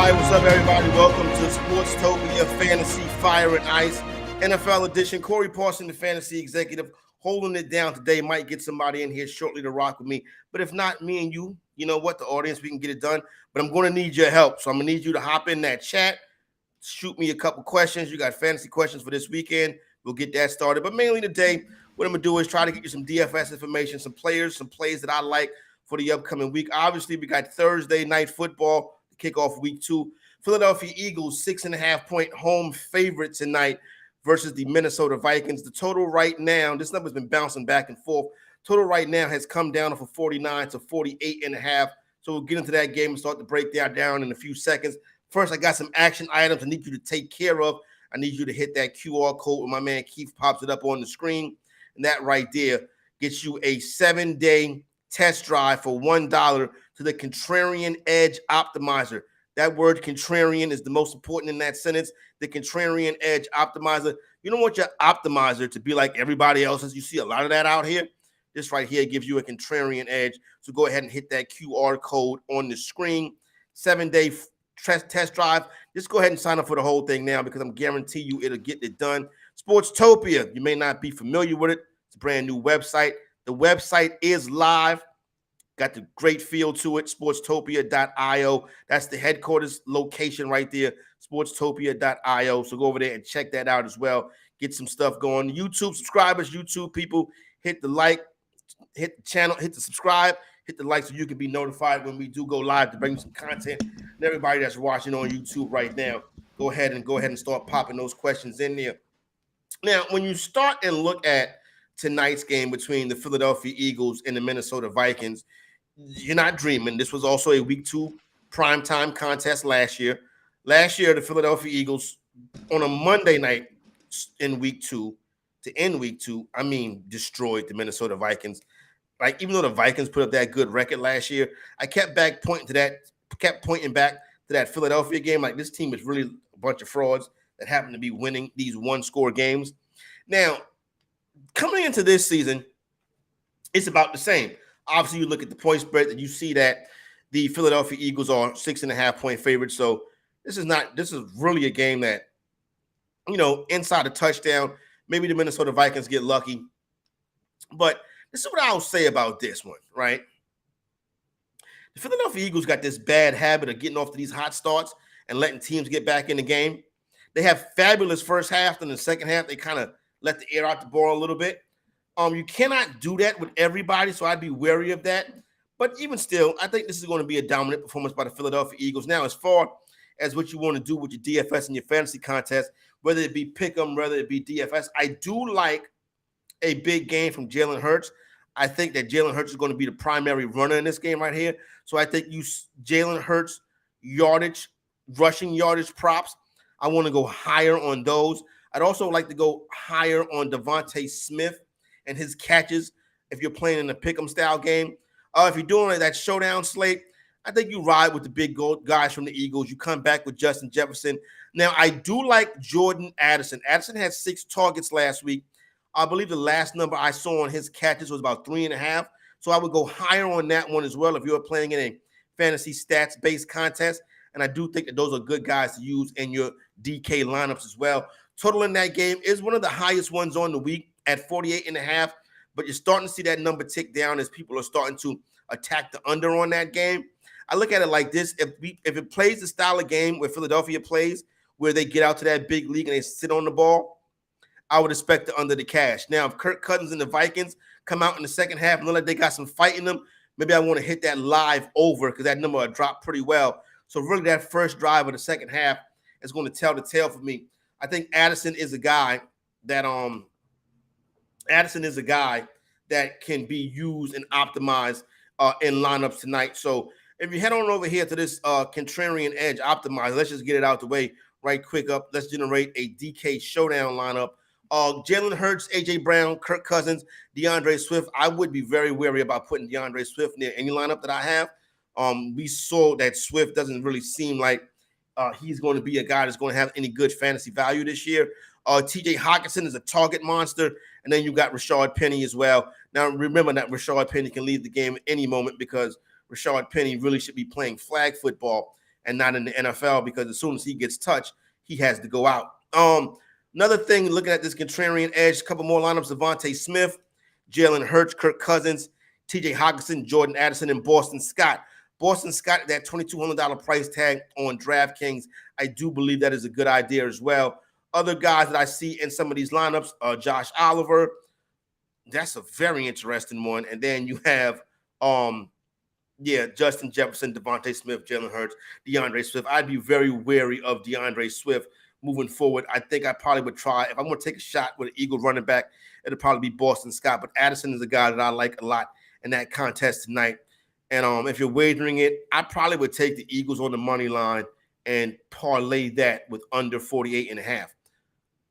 right, what's up, everybody? Welcome to Sportstopia Fantasy Fire and Ice NFL Edition. Corey Parson, the fantasy executive, holding it down today. Might get somebody in here shortly to rock with me. But if not, me and you, you know what, the audience, we can get it done. But I'm going to need your help. So I'm going to need you to hop in that chat, shoot me a couple questions. You got fantasy questions for this weekend. We'll get that started. But mainly today, what I'm going to do is try to get you some DFS information, some players, some plays that I like for the upcoming week. Obviously, we got Thursday night football to kick off week 2. Philadelphia Eagles, 6.5-point home favorite tonight versus the Minnesota Vikings. The total right now, this number's been bouncing back and forth. Total right now has come down from 49 to 48.5. So we'll get into that game and start to break that down in a few seconds. First, I got some action items I need you to take care of. I need you to hit that QR code when my man Keith pops it up on the screen. And that right there gets you a 7-day test drive for $1 to the Contrarian Edge Optimizer. That word contrarian is the most important in that sentence. The Contrarian Edge Optimizer. You don't want your optimizer to be like everybody else's. You see a lot of that out here. This right here gives you a contrarian edge. So go ahead and hit that QR code on the screen. 7-day test drive. Just go ahead and sign up for the whole thing now because I'm guarantee you it'll get it done. Sportstopia, you may not be familiar with it. It's a brand new website. The website is live. Got the great feel to it, sportstopia.io. That's the headquarters location right there, sportstopia.io. So go over there and check that out as well. Get some stuff going. YouTube subscribers, YouTube people, hit the like, hit the channel, hit the subscribe, hit the like so you can be notified when we do go live to bring you some content. And everybody that's watching on YouTube right now, go ahead and start popping those questions in there. Now, when you start and look at tonight's game between the Philadelphia Eagles and the Minnesota Vikings, you're not dreaming. This was also a week 2 primetime contest last year. Last year, the Philadelphia Eagles on a Monday night in week 2 to end week 2, destroyed the Minnesota Vikings. Like, even though the Vikings put up that good record last year, I kept pointing back to that Philadelphia game. Like, this team is really a bunch of frauds that happen to be winning these one-score games. Now, coming into this season, it's about the same. Obviously, you look at the point spread and you see that the Philadelphia Eagles are 6.5-point favorites. So this is really a game that, inside a touchdown, maybe the Minnesota Vikings get lucky. But this is what I'll say about this one, right? The Philadelphia Eagles got this bad habit of getting off to these hot starts and letting teams get back in the game. They have fabulous first half, and in the second half, they kind of let the air out the ball a little bit. You cannot do that with everybody, so I'd be wary of that. But even still, I think this is going to be a dominant performance by the Philadelphia Eagles. Now, as far as what you want to do with your DFS and your fantasy contest, whether it be Pick'em, whether it be DFS, I do like a big game from Jalen Hurts. I think that Jalen Hurts is going to be the primary runner in this game right here. So I think Jalen Hurts yardage, rushing yardage props, I want to go higher on those. I'd also like to go higher on Devontae Smith and his catches if you're playing in a pick'em style game. If you're doing that showdown slate, I think you ride with the big guys from the Eagles. You come back with Justin Jefferson. Now, I do like Jordan Addison. Addison had 6 targets last week. I believe the last number I saw on his catches was about 3.5. So I would go higher on that one as well if you're playing in a fantasy stats-based contest. And I do think that those are good guys to use in your DK lineups as well. Total in that game is one of the highest ones on the week at 48.5, but you're starting to see that number tick down as people are starting to attack the under on that game. I look at it like this. If it plays the style of game where Philadelphia plays, where they get out to that big league and they sit on the ball, I would expect the under the cash. Now, if Kirk Cousins and the Vikings come out in the second half and look like they got some fight in them, maybe I want to hit that live over because that number will drop pretty well. So really that first drive of the second half is going to tell the tale for me. I think Addison is a guy that can be used and optimized in lineups tonight. So if you head on over here to this Contrarian Edge Optimizer, let's just get it out the way right quick up. Let's generate a DK showdown lineup. Jalen Hurts, A.J. Brown, Kirk Cousins, DeAndre Swift. I would be very wary about putting DeAndre Swift near any lineup that I have. We saw that Swift doesn't really seem like he's going to be a guy that's going to have any good fantasy value this year. T.J. Hockenson is a target monster. And then you got Rashard Penny as well. Now, remember that Rashard Penny can leave the game at any moment because Rashard Penny really should be playing flag football and not in the NFL, because as soon as he gets touched, he has to go out. Another thing, looking at this contrarian edge, a couple more lineups: Devontae Smith, Jalen Hurts, Kirk Cousins, TJ Hockenson, Jordan Addison, and Boston Scott. Boston Scott, that $2,200 price tag on DraftKings, I do believe that is a good idea as well. Other guys that I see in some of these lineups, Josh Oliver, that's a very interesting one. And then you have, Justin Jefferson, Devontae Smith, Jalen Hurts, DeAndre Swift. I'd be very wary of DeAndre Swift moving forward. I think I probably would try, if I'm going to take a shot with an Eagle running back, it'll probably be Boston Scott. But Addison is a guy that I like a lot in that contest tonight. And if you're wagering it, I probably would take the Eagles on the money line and parlay that with under 48.5.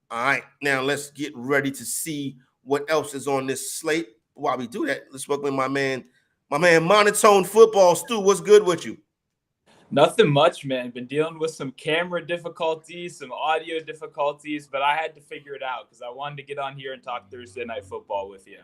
All right, now let's get ready to see what else is on this slate. While we do that, let's welcome my man Monotone Football. Stu, what's good with you? Nothing much, man. Been dealing with some camera difficulties, some audio difficulties, but I had to figure it out because I wanted to get on here and talk Thursday Night Football with you.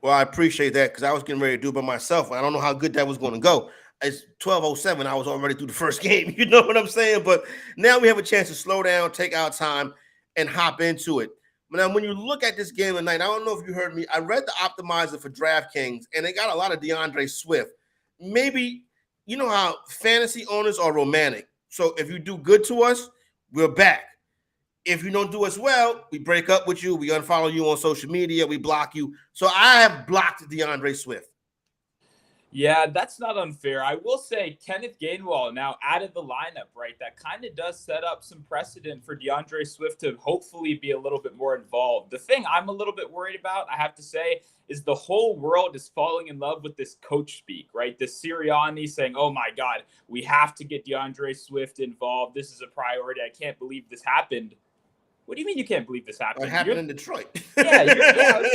Well, I appreciate that, because I was getting ready to do it by myself. I don't know how good that was going to go. It's 12:07. I was already through the first game. You know what I'm saying? But now we have a chance to slow down, take our time, and hop into it. Now, when you look at this game tonight, I don't know if you heard me. I read the optimizer for DraftKings, and they got a lot of DeAndre Swift. Maybe, you know how fantasy owners are romantic. So if you do good to us, we're back. If you don't do as well, we break up with you. We unfollow you on social media. We block you. So I have blocked DeAndre Swift. Yeah, that's not unfair. I will say Kenneth Gainwell now out of the lineup, right? That kind of does set up some precedent for DeAndre Swift to hopefully be a little bit more involved. The thing I'm a little bit worried about, I have to say, is the whole world is falling in love with this coach speak, right? This Sirianni saying, oh my God, we have to get DeAndre Swift involved. This is a priority. I can't believe this happened. What do you mean you can't believe this happened? It happened in Detroit. I was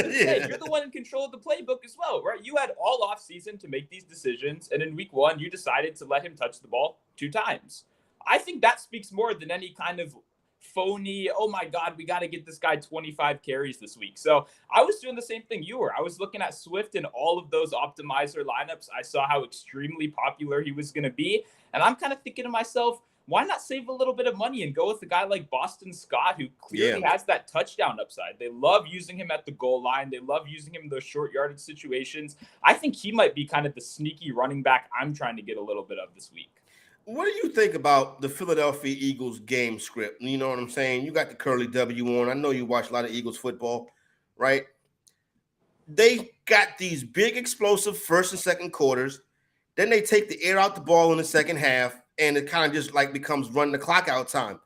gonna say, you're the one in control of the playbook as well, right? You had all offseason to make these decisions, and in week one, you decided to let him touch the ball 2 times. I think that speaks more than any kind of phony, oh my God, we got to get this guy 25 carries this week. So I was doing the same thing you were. I was looking at Swift in all of those optimizer lineups. I saw how extremely popular he was going to be, and I'm kind of thinking to myself, why not save a little bit of money and go with a guy like Boston Scott, who clearly has that touchdown upside? They love using him at the goal line. They love using him in those short yardage situations. I think he might be kind of the sneaky running back I'm trying to get a little bit of this week. What do you think about the Philadelphia Eagles game script? You know what I'm saying? You got the curly W on. I know you watch a lot of Eagles football, right? They got these big explosive first and second quarters. Then they take the air out the ball in the second half, and it kind of just like becomes running the clock out time.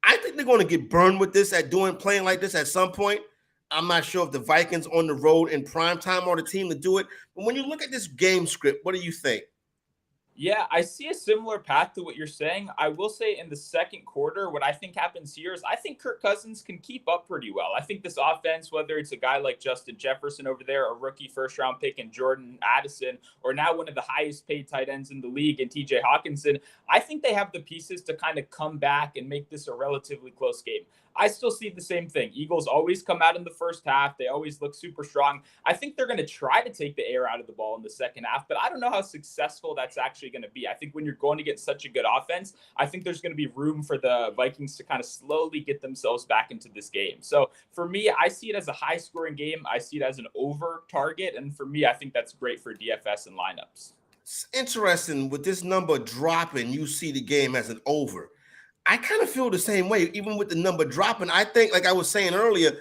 I think they're going to get burned with this playing like this at some point. I'm not sure if the Vikings on the road in prime time are the team to do it. But when you look at this game script, what do you think? Yeah, I see a similar path to what you're saying. I will say in the second quarter, what I think happens here is I think Kirk Cousins can keep up pretty well. I think this offense, whether it's a guy like Justin Jefferson over there, a rookie first-round pick in Jordan Addison, or now one of the highest-paid tight ends in the league in TJ Hockenson, I think they have the pieces to kind of come back and make this a relatively close game. I still see the same thing. Eagles always come out in the first half. They always look super strong. I think they're going to try to take the air out of the ball in the second half, but I don't know how successful that's actually going to be. I think when you're going against such a good offense, I think there's going to be room for the Vikings to kind of slowly get themselves back into this game. So for me, I see it as a high-scoring game. I see it as an over target, and for me, I think that's great for DFS and lineups. It's interesting. With this number dropping, you see the game as an over. I kind of feel the same way, even with the number dropping. I think, like I was saying earlier,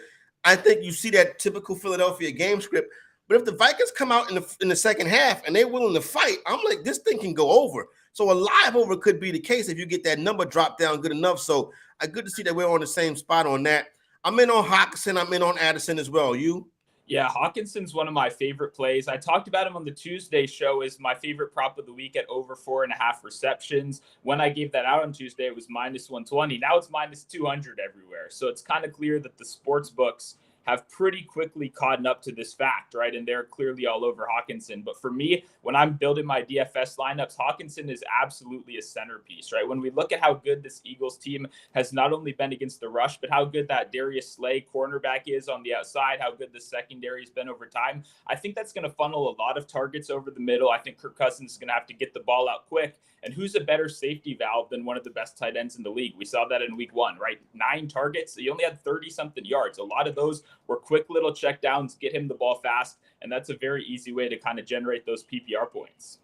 I think you see that typical Philadelphia game script. But if the Vikings come out in the second half and they're willing to fight, I'm like, this thing can go over. So a live over could be the case if you get that number dropped down good enough. So good to see that we're on the same spot on that. I'm in on Hockenson. I'm in on Addison as well. You? Yeah, Hawkinson's one of my favorite plays. I talked about him on the Tuesday show as my favorite prop of the week at over 4.5 receptions. When I gave that out on Tuesday, it was minus 120. Now it's minus 200 everywhere. So it's kind of clear that the sports books have pretty quickly caught up to this fact, right? And they're clearly all over Hawkinson. But for me, when I'm building my DFS lineups, Hawkinson is absolutely a centerpiece, right? When we look at how good this Eagles team has not only been against the rush, but how good that Darius Slay cornerback is on the outside, how good the secondary has been over time, I think that's going to funnel a lot of targets over the middle. I think Kirk Cousins is going to have to get the ball out quick. And who's a better safety valve than one of the best tight ends in the league? We saw that in week 1, right? 9 targets. He only had 30-something yards. A lot of those were quick little check downs, get him the ball fast. And that's a very easy way to kind of generate those PPR points.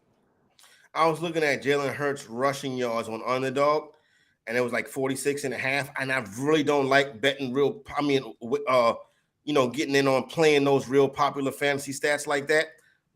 I was looking at Jalen Hurts rushing yards on Underdog, and it was like 46.5. And I really don't like betting getting in on playing those real popular fantasy stats like that.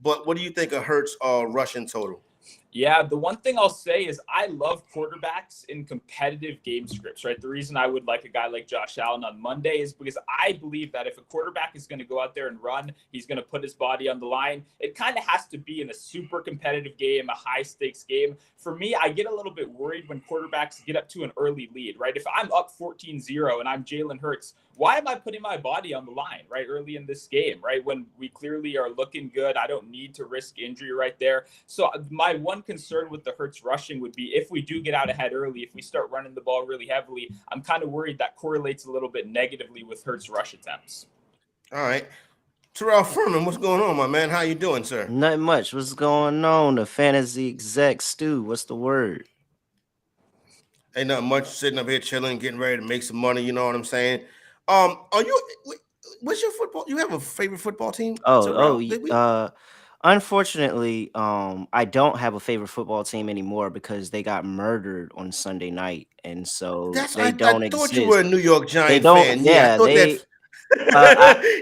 But what do you think of Hurts rushing total? Yeah, the one thing I'll say is I love quarterbacks in competitive game scripts, right? The reason I would like a guy like Josh Allen on Monday is because I believe that if a quarterback is going to go out there and run, he's going to put his body on the line. It kind of has to be in a super competitive game, a high stakes game. For me, I get a little bit worried when quarterbacks get up to an early lead, right? If I'm up 14-0 and I'm Jalen Hurts, why am I putting my body on the line, right, early in this game, right, when we clearly are looking good? I don't need to risk injury right there. So my one concern with the Hurts rushing would be if we do get out ahead early, if we start running the ball really heavily, I'm kind of worried that correlates a little bit negatively with Hurts rush attempts. All right. Terrell Furman, what's going on, my man? How you doing, sir? Nothing much. What's going on? The fantasy exec Stu, what's the word? Ain't nothing much. Sitting up here chilling, getting ready to make some money. You know what I'm saying? What's your football? You have a favorite football team? Unfortunately, I don't have a favorite football team anymore because they got murdered on Sunday night, and so they don't exist. I thought you were a New York Giants fan. Yeah, I thought they.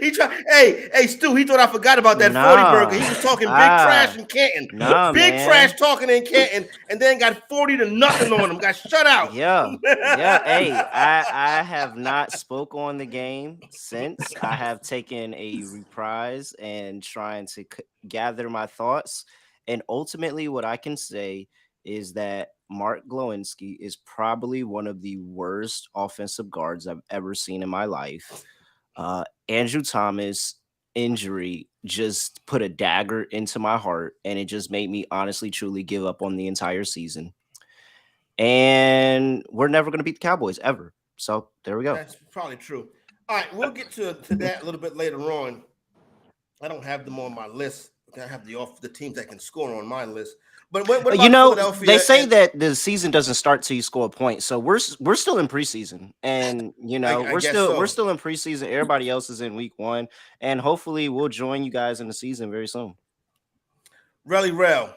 He tried. Hey, Stu. He thought I forgot about that 40 burger. He was talking big trash in Canton. Big trash talking in Canton, and then got 40-0 on him. Got shut out. Yeah. Hey, I have not spoke on the game since. I have taken a reprise and trying to gather my thoughts. And ultimately, what I can say is that Mark Glowinski is probably one of the worst offensive guards I've ever seen in my life. Andrew Thomas injury just put a dagger into my heart, and it just made me honestly truly give up on the entire season. And we're never going to beat the Cowboys ever. So there we go. That's probably true. All right, we'll get to that a little bit later on. I don't have them on my list. I have the teams that can score on my list. But what about Philadelphia? They say that the season doesn't start till you score a point. So we're still in preseason, and we're still in preseason. Everybody else is in week 1, and hopefully we'll join you guys in the season very soon. Rel,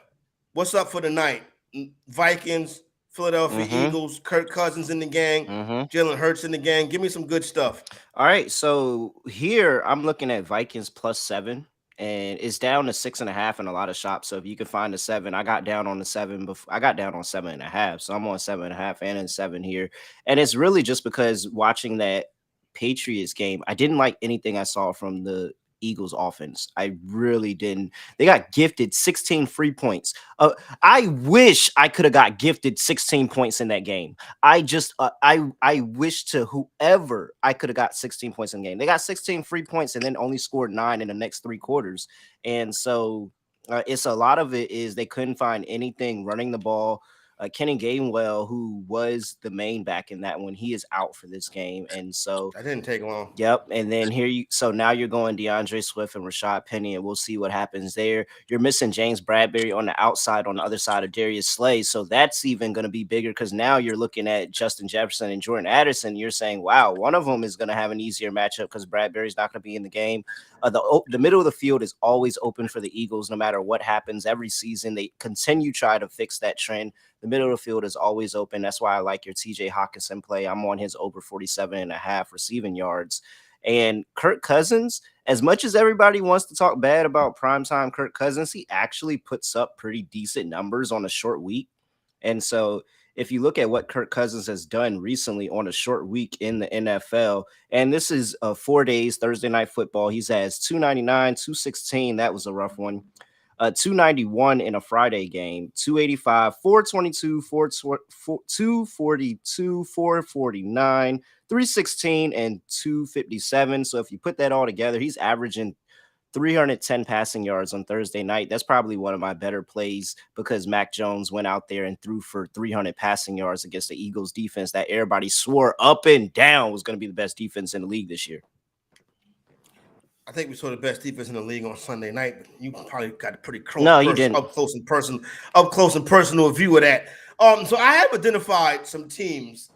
what's up for the night? Vikings, Philadelphia Eagles, Kirk Cousins in the gang, Jalen Hurts in the gang. Give me some good stuff. All right, so here I'm looking at Vikings +7. And it's down to 6.5 in a lot of shops. So if you can find a 7, I got down on the 7 before. I got down on 7.5. So I'm on 7.5 and in 7 here. And it's really just because watching that Patriots game, I didn't like anything I saw from the Eagles offense. I really didn't. They got gifted 16 free points. I wish I could have got gifted 16 points in that game. I wish to whoever I could have got 16 points in the game. They got 16 free points and then only scored 9 in the next 3 quarters. And so it's a lot of it is they couldn't find anything running the ball. Kenny Gainwell, who was the main back in that one, he is out for this game. And so that didn't take long. Yep. And then so now you're going DeAndre Swift and Rashad Penny, and we'll see what happens there. You're missing James Bradbury on the outside, on the other side of Darius Slay. So that's even going to be bigger because now you're looking at Justin Jefferson and Jordan Addison. You're saying, wow, one of them is going to have an easier matchup because Bradbury's not going to be in the game. The middle of the field is always open for the Eagles no matter what happens. Every season, they continue to try to fix that trend. The middle of the field is always open. That's why I like your TJ Hawkinson play. I'm on his over 47.5 receiving yards. And Kirk Cousins, as much as everybody wants to talk bad about primetime Kirk Cousins, he actually puts up pretty decent numbers on a short week. And so if you look at what Kirk Cousins has done recently on a short week in the NFL, and this is 4 days, Thursday Night Football, he has 299, 216. That was a rough one. 291 in a Friday game, 285, 422, 242, 449, 316, and 257. So if you put that all together, he's averaging 310 passing yards on Thursday night. That's probably one of my better plays because Mac Jones went out there and threw for 300 passing yards against the Eagles defense that everybody swore up and down was going to be the best defense in the league this year. I think we saw the best defense in the league on Sunday night, but you probably got a pretty up close and personal view of that. So I have identified some teams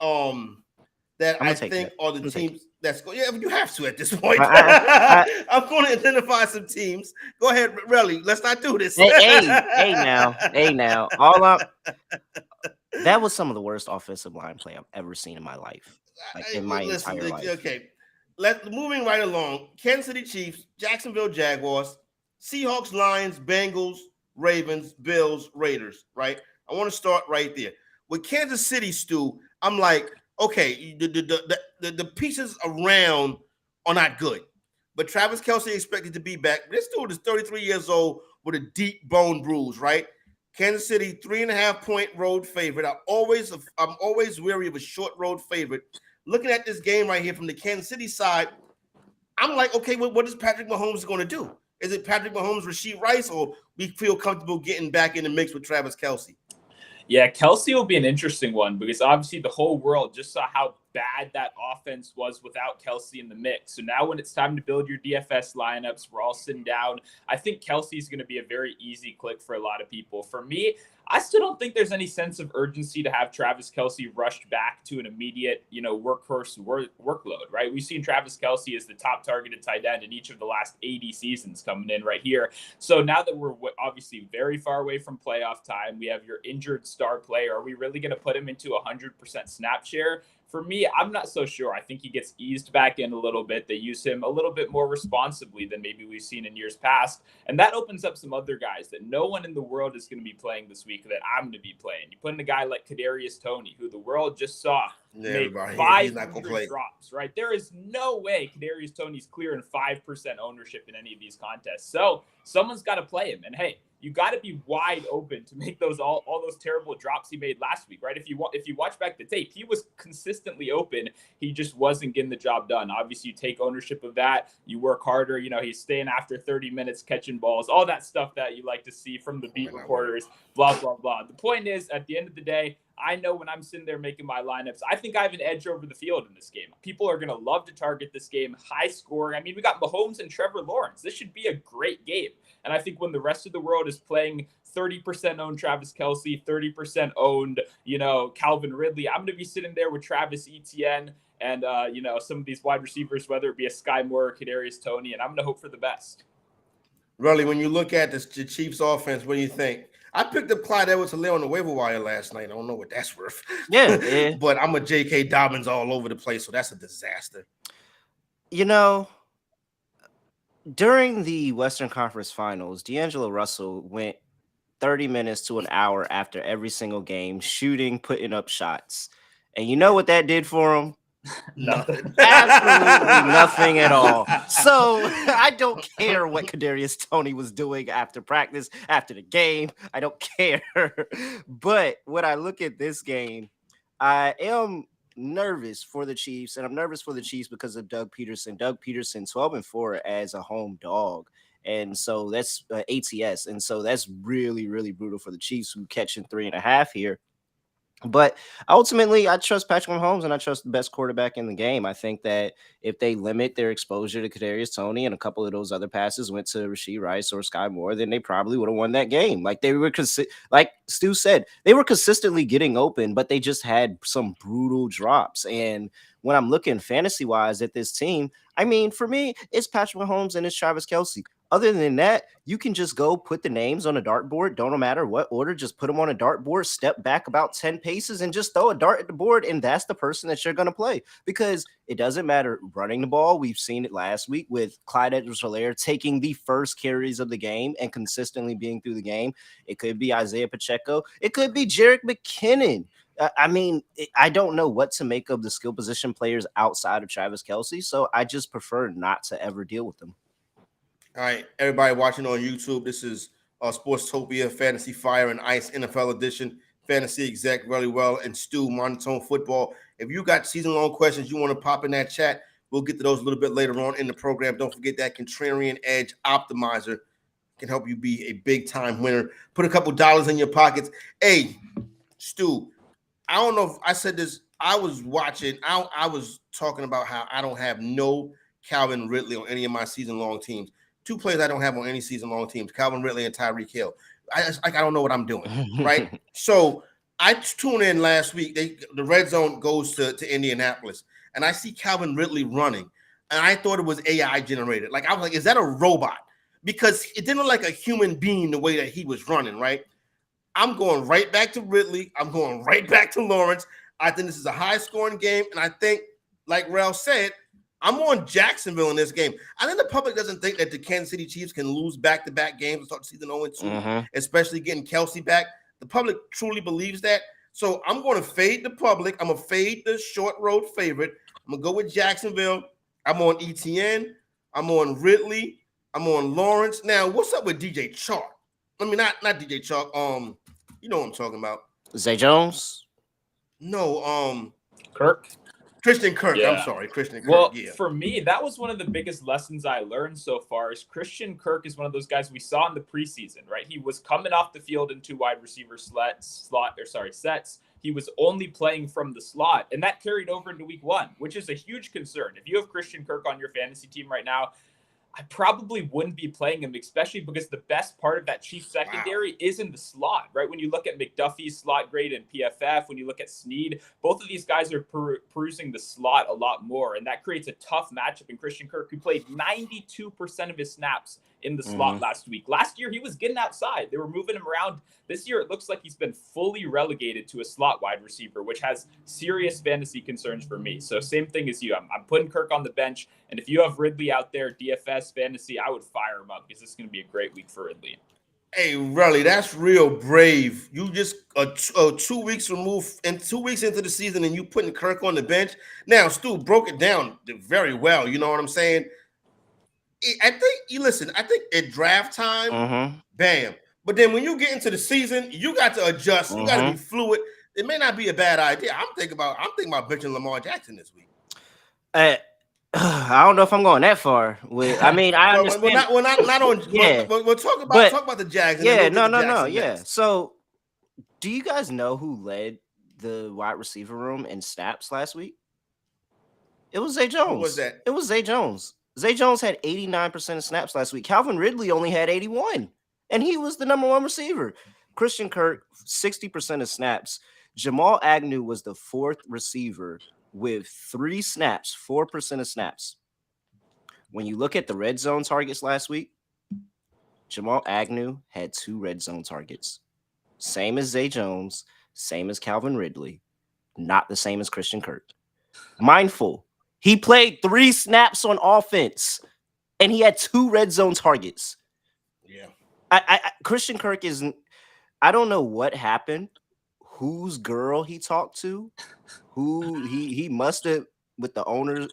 that I think are the teams that's going. Yeah, you have to at this point. I'm going to identify some teams. Go ahead, Relly. Let's not do this. Hey now. All up. That was some of the worst offensive line play I've ever seen in my life. Entire life. Okay. Moving right along. Kansas City Chiefs, Jacksonville Jaguars, Seahawks, Lions, Bengals, Ravens, Bills, Raiders. Right. I want to start right there with Kansas City, Stu. I'm like, okay, the pieces around are not good, but Travis Kelce expected to be back. This dude is 33 years old with a deep bone bruise, right? Kansas City 3.5-point road favorite. I'm always wary of a short road favorite. Looking at this game right here from the Kansas City side, I'm like, okay, what is Patrick Mahomes going to do? Is it Patrick Mahomes, Rashee Rice, or we feel comfortable getting back in the mix with Travis Kelce? Yeah, Kelce will be an interesting one because obviously the whole world just saw how bad that offense was without Kelce in the mix. So now when it's time to build your DFS lineups, we're all sitting down. I think Kelce is going to be a very easy click for a lot of people. For me, I still don't think there's any sense of urgency to have Travis Kelce rushed back to an immediate, workhorse workload, right? We've seen Travis Kelce as the top targeted tight end in each of the last 80 seasons coming in right here. So now that we're obviously very far away from playoff time, we have your injured star player. Are we really going to put him into 100% snap share? For me, I'm not so sure. I think he gets eased back in a little bit. They use him a little bit more responsibly than maybe we've seen in years past. And that opens up some other guys that no one in the world is going to be playing this week that I'm going to be playing. You put in a guy like Kadarius Toney, who the world just saw make 500 drops, right? There is no way Kadarius Toney's clearing 5% ownership in any of these contests. So someone's got to play him. And hey, you got to be wide open to make those all those terrible drops he made last week, right? If you watch back the tape, he was consistently open. He just wasn't getting the job done. Obviously, you take ownership of that. You work harder. He's staying after 30 minutes, catching balls, all that stuff that you like to see from the beat reporters, blah, blah, blah. The point is, at the end of the day, I know when I'm sitting there making my lineups, I think I have an edge over the field in this game. People are going to love to target this game, high scoring. I mean, we got Mahomes and Trevor Lawrence. This should be a great game. And I think when the rest of the world is playing 30% owned Travis Kelce, 30% owned, Calvin Ridley, I'm going to be sitting there with Travis Etienne and, some of these wide receivers, whether it be a Sky Moore or Kadarius Toney, and I'm going to hope for the best. Really, when you look at the Chiefs offense, what do you think? I picked up Clyde Edwards-Helaire on the waiver wire last night. I don't know what that's worth. Yeah. But I'm a J.K. Dobbins all over the place, so that's a disaster. During the Western Conference Finals, D'Angelo Russell went 30 minutes to an hour after every single game, shooting, putting up shots. And you know what that did for him? Nothing. Absolutely nothing at all. So I don't care what Kadarius Toney was doing after practice, after the game. I don't care. But when I look at this game, I am nervous for the Chiefs, and I'm nervous for the Chiefs because of Doug Peterson. Doug Peterson, 12-4 as a home dog. And so that's ATS. And so that's really, really brutal for the Chiefs, who catching 3.5 here. But ultimately, I trust Patrick Mahomes, and I trust the best quarterback in the game. I think that if they limit their exposure to Kadarius Toney and a couple of those other passes went to Rashee Rice or Sky Moore, then they probably would have won that game. Like they were, like Stu said, they were consistently getting open, but they just had some brutal drops. And when I'm looking fantasy-wise at this team, I mean, for me, it's Patrick Mahomes and it's Travis Kelce. Other than that, you can just go put the names on a dartboard. Don't matter what order, just put them on a dartboard, step back about 10 paces, and just throw a dart at the board, and that's the person that you're going to play. Because it doesn't matter running the ball. We've seen it last week with Clyde Edwards-Helaire taking the first carries of the game and consistently being through the game. It could be Isaiah Pacheco. It could be Jerick McKinnon. I don't know what to make of the skill position players outside of Travis Kelce, so I just prefer not to ever deal with them. All right, everybody watching on YouTube, this is Sportstopia Fantasy Fire and Ice NFL Edition. Fantasy exec really well and Stu Monotone Football. If you got season-long questions you want to pop in that chat, we'll get to those a little bit later on in the program. Don't forget that Contrarian Edge Optimizer can help you be a big-time winner. Put a couple dollars in your pockets. Hey, Stu, I don't know if I said this. I was watching. I was talking about how I don't have no Calvin Ridley on any of my season-long teams. Two players I don't have on any season-long teams, Calvin Ridley and Tyreek Hill. I don't know what I'm doing, right? So I tune in last week. The red zone goes to Indianapolis, and I see Calvin Ridley running, and I thought it was AI generated. Like I was like, is that a robot? Because it didn't look like a human being the way that he was running, right? I'm going right back to Ridley. I'm going right back to Lawrence. I think this is a high-scoring game, and I think, like Rel said, I'm on Jacksonville in this game. I think the public doesn't think that the Kansas City Chiefs can lose back-to-back games and start the season 0-2, especially getting Kelce back. The public truly believes that. So I'm going to fade the public. I'm going to fade the short road favorite. I'm going to go with Jacksonville. I'm on ETN. I'm on Ridley. I'm on Lawrence. Now, what's up with DJ Chark? I mean, not DJ Chark. You know what I'm talking about. Zay Jones? No, Kirk. Christian Kirk. Yeah. I'm sorry, Christian Kirk. Well, yeah. For me, that was one of the biggest lessons I learned so far. Is Christian Kirk is one of those guys we saw in the preseason, right? He was coming off the field in two wide receiver sets. He was only playing from the slot, and that carried over into week one, which is a huge concern. If you have Christian Kirk on your fantasy team right now, I probably wouldn't be playing him, especially because the best part of that Chiefs secondary is in the slot, right? When you look at McDuffie's slot grade in PFF, when you look at Snead, both of these guys are perusing the slot a lot more, and that creates a tough matchup in Christian Kirk, who played 92% of his snaps in the slot last week. Last year, he was getting outside. They were moving him around. This year, it looks like he's been fully relegated to a slot wide receiver, which has serious fantasy concerns for me. So same thing as you. I'm putting Kirk on the bench, and if you have Ridley out there, DFS fantasy, I would fire him up because this is going to be a great week for Ridley. Hey, Riley, that's real brave. You just 2 weeks removed and 2 weeks into the season, and you putting Kirk on the bench. Now, Stu broke it down very well. You know what I'm saying? I think at draft time, bam. But then when you get into the season, you got to adjust. You got to be fluid. It may not be a bad idea. I'm thinking about benching Lamar Jackson this week. I don't know if I'm going that far. I understand. We're not on. Yeah. We'll talk about the Jags. Yeah, no. Yeah. So, do you guys know who led the wide receiver room in snaps last week? It was Zay Jones. Who was that? It was Zay Jones. Zay Jones had 89% of snaps last week. Calvin Ridley only had 81, and he was the number one receiver. Christian Kirk, 60% of snaps. Jamal Agnew was the fourth receiver with 3 snaps, 4% of snaps. When you look at the red zone targets last week, Jamal Agnew had 2 red zone targets. Same as Zay Jones, same as Calvin Ridley, not the same as Christian Kirk. Mindful. He played 3 snaps on offense, and he had 2 red zone targets. Yeah. Christian Kirk isn't. I don't know what happened, whose girl he talked to, who he must have with the owners.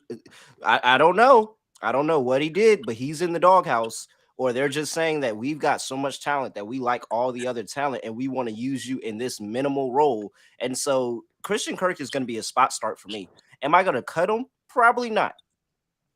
I don't know. I don't know what he did, but he's in the doghouse, or they're just saying that we've got so much talent that we like all the other talent and we want to use you in this minimal role. And so Christian Kirk is going to be a spot start for me. Am I going to cut him? Probably not.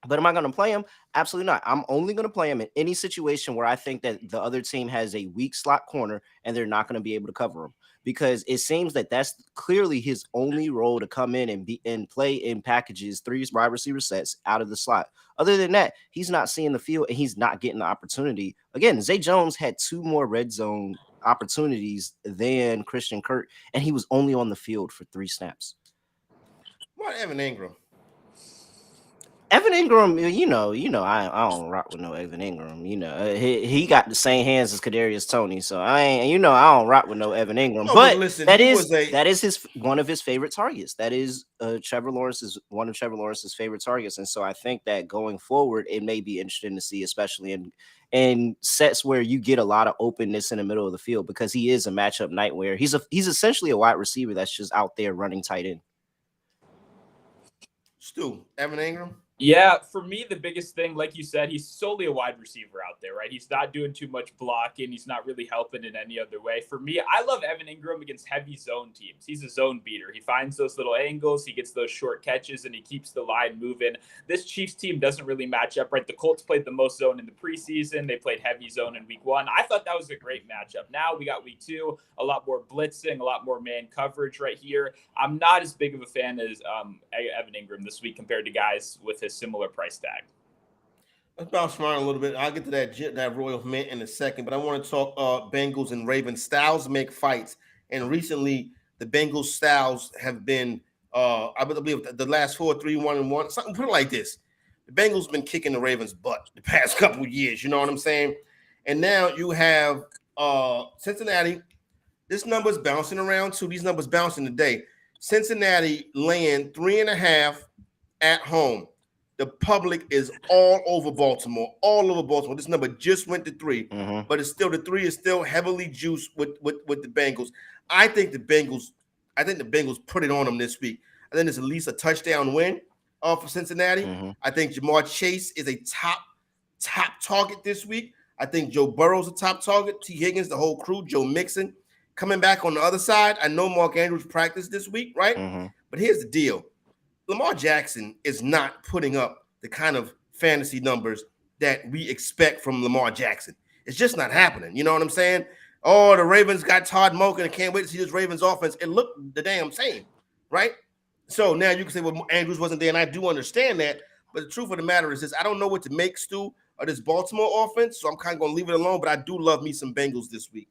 But am I going to play him? Absolutely not. I'm only going to play him in any situation where I think that the other team has a weak slot corner and they're not going to be able to cover him, because it seems that that's clearly his only role, to come in and play in packages, 3 wide receiver sets out of the slot. Other than that, he's not seeing the field and he's not getting the opportunity. Again, Zay Jones had 2 more red zone opportunities than Christian Kirk, and he was only on the field for 3 snaps. What about Evan Engram? Evan Engram, you know, I don't rock with no Evan Engram. You know, he got the same hands as Kadarius Toney, so I don't rock with no Evan Engram. No, but listen, that is his one of his favorite targets. That is Trevor Lawrence's one of Trevor Lawrence's favorite targets, and so I think that going forward, it may be interesting to see, especially in sets where you get a lot of openness in the middle of the field, because he is a matchup nightmare. He's essentially a wide receiver that's just out there running tight end. Stu, Evan Engram. Yeah, for me, the biggest thing, like you said, he's solely a wide receiver out there, right? He's not doing too much blocking. He's not really helping in any other way. For me, I love Evan Engram against heavy zone teams. He's a zone beater. He finds those little angles, he gets those short catches, and he keeps the line moving. This Chiefs team doesn't really match up, right? The Colts played the most zone in the preseason. They played heavy zone in week 1. I thought that was a great matchup. Now we got week 2, a lot more blitzing, a lot more man coverage right here. I'm not as big of a fan as Evan Engram this week compared to guys with his similar price tag. Let's bounce around a little bit. I'll get to that Royal Mint in a second, but I want to talk Bengals and Ravens. Styles make fights, and recently the Bengals styles have been, I believe, the last 4, 3-1-1, something put it like this. The Bengals been kicking the Ravens' butt the past couple of years. You know what I'm saying? And now you have Cincinnati. This number's bouncing around too. These numbers bouncing today. Cincinnati laying 3.5 at home. The public is all over Baltimore, all over Baltimore. This number just went to 3, but it's still, the 3 is still heavily juiced with the Bengals. I think the Bengals put it on them this week. I think it's at least a touchdown win for Cincinnati. I think Jamar Chase is a top target this week. I think Joe Burrow's a top target. T. Higgins, the whole crew, Joe Mixon. Coming back on the other side, I know Mark Andrews practiced this week, right? But here's the deal. Lamar Jackson is not putting up the kind of fantasy numbers that we expect from Lamar Jackson. It's just not happening. You know what I'm saying? Oh, the Ravens got Todd Monken. I can't wait to see this Ravens offense. It looked the damn same, right? So now you can say, well, Andrews wasn't there, and I do understand that. But the truth of the matter is this: I don't know what to make, Stu, of this Baltimore offense, so I'm kind of going to leave it alone. But I do love me some Bengals this week.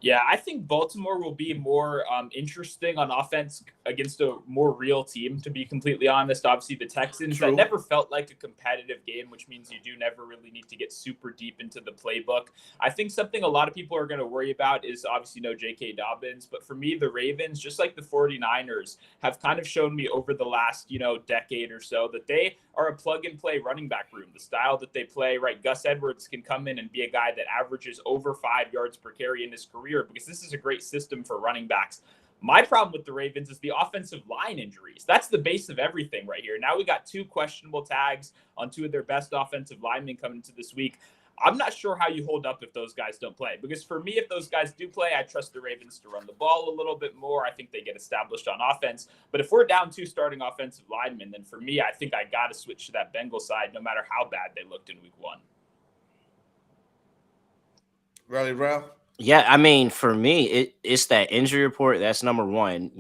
Yeah, I think Baltimore will be more interesting on offense against a more real team, to be completely honest. Obviously, the Texans, that never felt like a competitive game, which means you do never really need to get super deep into the playbook. I think something a lot of people are going to worry about is obviously no J.K. Dobbins. But for me, the Ravens, just like the 49ers, have kind of shown me over the last, decade or so that they are a plug-and-play running back room. The style that they play, right? Gus Edwards can come in and be a guy that averages over 5 yards per carry in his career, because this is a great system for running backs. My problem with the Ravens is the offensive line injuries. That's the base of everything right here. Now we got 2 questionable tags on 2 of their best offensive linemen coming into this week. I'm not sure how you hold up if those guys don't play, because for me, if those guys do play, I trust the Ravens to run the ball a little bit more. I think they get established on offense. But if we're down 2 starting offensive linemen, then for me, I think I got to switch to that Bengal side, no matter how bad they looked in week 1. Really, Ralph? Yeah, I mean, for me, it's that injury report. That's number one.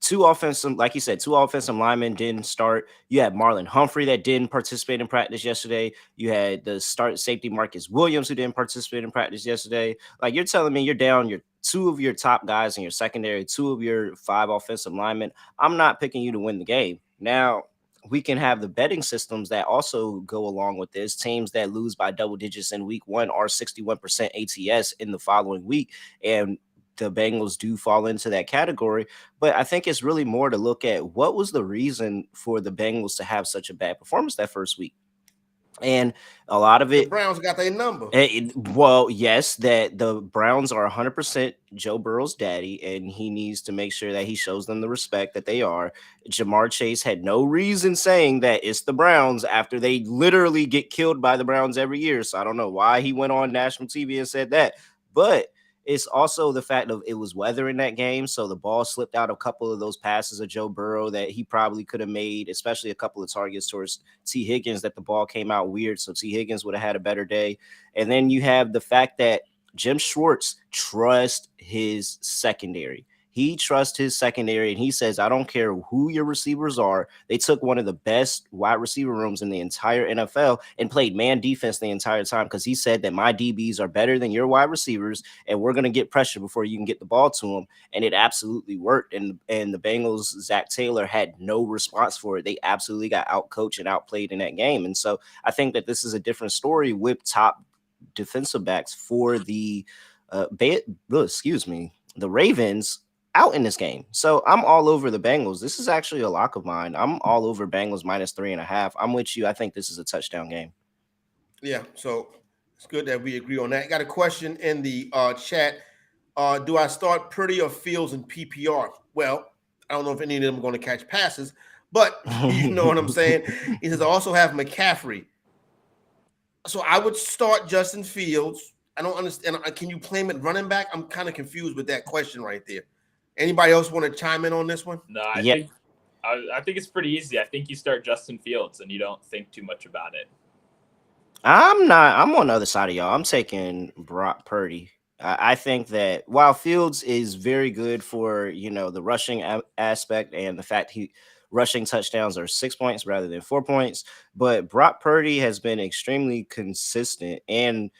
2 offensive, like you said, 2 offensive linemen didn't start. You had Marlon Humphrey that didn't participate in practice yesterday. You had the start safety Marcus Williams who didn't participate in practice yesterday. Like, you're telling me you're down your 2 of your top guys in your secondary, 2 of your 5 offensive linemen. I'm not picking you to win the game. Now, we can have the betting systems that also go along with this. Teams that lose by double digits in week 1 are 61% ATS in the following week. And the Bengals do fall into that category. But I think it's really more to look at what was the reason for the Bengals to have such a bad performance that first week. And a lot of it, the Browns got their number. Well, yes, that the Browns are 100% Joe Burrow's daddy, and he needs to make sure that he shows them the respect that they are. Jamar Chase had no reason saying that it's the Browns after they literally get killed by the Browns every year. So I don't know why he went on national TV and said that. But it's also the fact of it was weather in that game, so the ball slipped out a couple of those passes of Joe Burrow that he probably could have made, especially a couple of targets towards T. Higgins that the ball came out weird, so T. Higgins would have had a better day. And then you have the fact that Jim Schwartz trusts his secondary. He trusts his secondary, and he says, I don't care who your receivers are. They took one of the best wide receiver rooms in the entire NFL and played man defense the entire time, because he said that my DBs are better than your wide receivers, and we're going to get pressure before you can get the ball to them. And it absolutely worked. And the Bengals, Zach Taylor, had no response for it. They absolutely got outcoached and outplayed in that game. And so I think that this is a different story with top defensive backs for the Ravens out in this game. So I'm all over the Bengals. This is actually a lock of mine. I'm all over Bengals minus 3.5. I'm with you. I think this is a touchdown game. Yeah, so it's good that we agree on that. Got a question in the chat. Do I start Purdy or Fields in PPR? Well, I don't know if any of them are going to catch passes, but you know what I'm saying? He says, I also have McCaffrey. So I would start Justin Fields. I don't understand. Can you play him at running back? I'm kind of confused with that question right there. Anybody else want to chime in on this one? No, I think it's pretty easy. I think you start Justin Fields and you don't think too much about it. I'm on the other side of y'all. I'm taking Brock Purdy. I think that while Fields is very good for, the rushing aspect and the fact rushing touchdowns are 6 points rather than 4 points, but Brock Purdy has been extremely consistent. And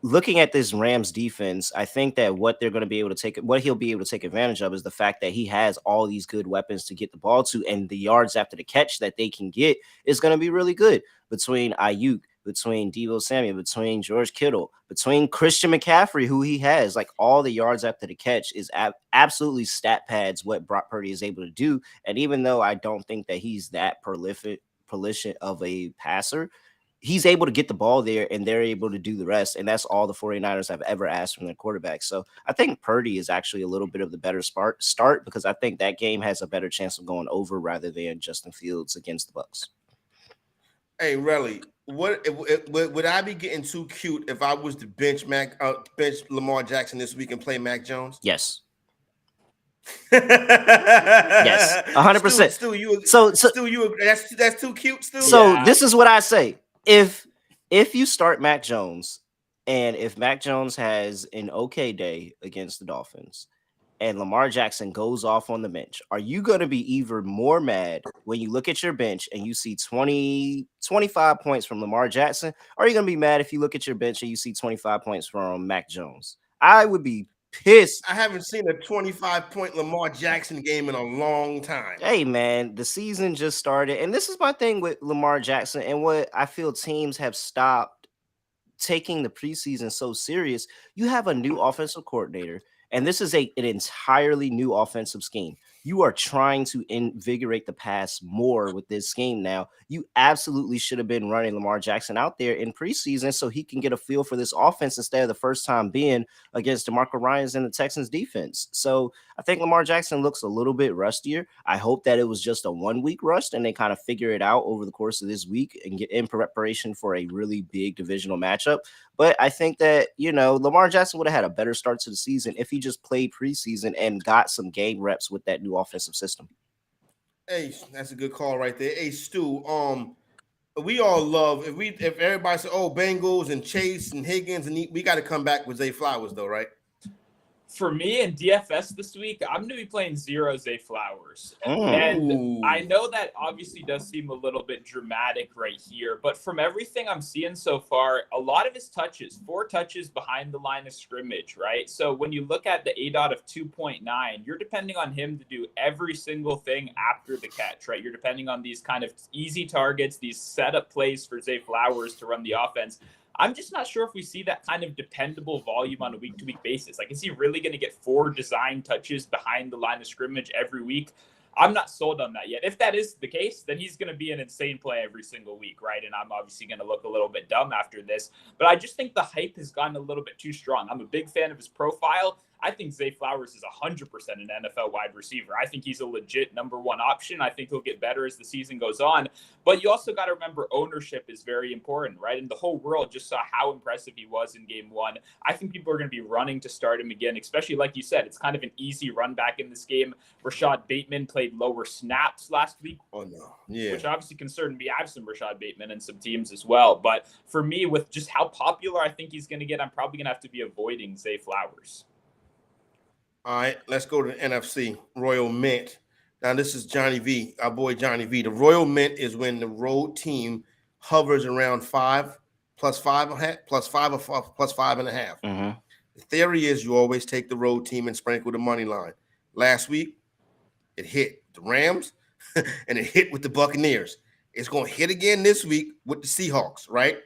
looking at this Rams defense, I think that what he'll be able to take advantage of is the fact that he has all these good weapons to get the ball to, and the yards after the catch that they can get is going to be really good between Ayuk, between Deebo Samuel, between George Kittle, between Christian McCaffrey, who he has. Like, all the yards after the catch is absolutely stat pads what Brock Purdy is able to do. And even though I don't think that he's that prolific of a passer, he's able to get the ball there and they're able to do the rest. And that's all the 49ers have ever asked from their quarterback. So I think Purdy is actually a little bit of the better start because I think that game has a better chance of going over rather than Justin Fields against the Bucs. Hey, Relly, would I be getting too cute if I was to bench Lamar Jackson this week and play Mac Jones? Yes. Yes, 100%. Stu, that's too cute, Stu. So this is what I say: if you start Mac Jones, and if Mac Jones has an okay day against the Dolphins, and Lamar Jackson goes off on the bench, are you going to be even more mad when you look at your bench and you see 25 points from Lamar Jackson? Or are you going to be mad if you look at your bench and you see 25 points from Mac Jones? I would be pissed. I haven't seen a 25-point Lamar Jackson game in a long time. Hey, man, the season just started. And this is my thing with Lamar Jackson and what I feel teams have stopped taking the preseason so serious. You have a new offensive coordinator, and this is an entirely new offensive scheme. You are trying to invigorate the pass more with this scheme now. You absolutely should have been running Lamar Jackson out there in preseason so he can get a feel for this offense instead of the first time being against DeMarco Ryans and the Texans defense. So I think Lamar Jackson looks a little bit rustier. I hope that it was just a 1 week rust and they kind of figure it out over the course of this week and get in preparation for a really big divisional matchup. But I think that, Lamar Jackson would have had a better start to the season if he just played preseason and got some game reps with that new offensive system. Hey, that's a good call right there. Hey, Stu, we all love if everybody says, oh, Bengals and Chase and Higgins, and we got to come back with Zay Flowers though, right? For me in DFS this week, I'm going to be playing 0 Zay Flowers. And I know that obviously does seem a little bit dramatic right here, but from everything I'm seeing so far, a lot of his touches, 4 touches behind the line of scrimmage, right? So when you look at the ADOT of 2.9, you're depending on him to do every single thing after the catch, right? You're depending on these kind of easy targets, these setup plays for Zay Flowers to run the offense. I'm just not sure if we see that kind of dependable volume on a week-to-week basis. Like, is he really going to get 4 design touches behind the line of scrimmage every week? I'm not sold on that yet. If that is the case, then he's going to be an insane play every single week, right? And I'm obviously going to look a little bit dumb after this. But I just think the hype has gotten a little bit too strong. I'm a big fan of his profile. I think Zay Flowers is 100% an NFL wide receiver. I think he's a legit number 1 option. I think he'll get better as the season goes on. But you also got to remember ownership is very important, right? And the whole world just saw how impressive he was in game 1. I think people are going to be running to start him again, especially like you said, it's kind of an easy run back in this game. Rashad Bateman played lower snaps last week, which obviously concerned me. I have some Rashad Bateman in some teams as well. But for me, with just how popular I think he's going to get, I'm probably going to have to be avoiding Zay Flowers. All right, let's go to the NFC, Royal Mint. Now, this is Johnny V, our boy Johnny V. The Royal Mint is when the road team hovers around 5 plus 5.5. Mm-hmm. The theory is you always take the road team and sprinkle the money line. Last week, it hit the Rams and it hit with the Buccaneers. It's going to hit again this week with the Seahawks, right?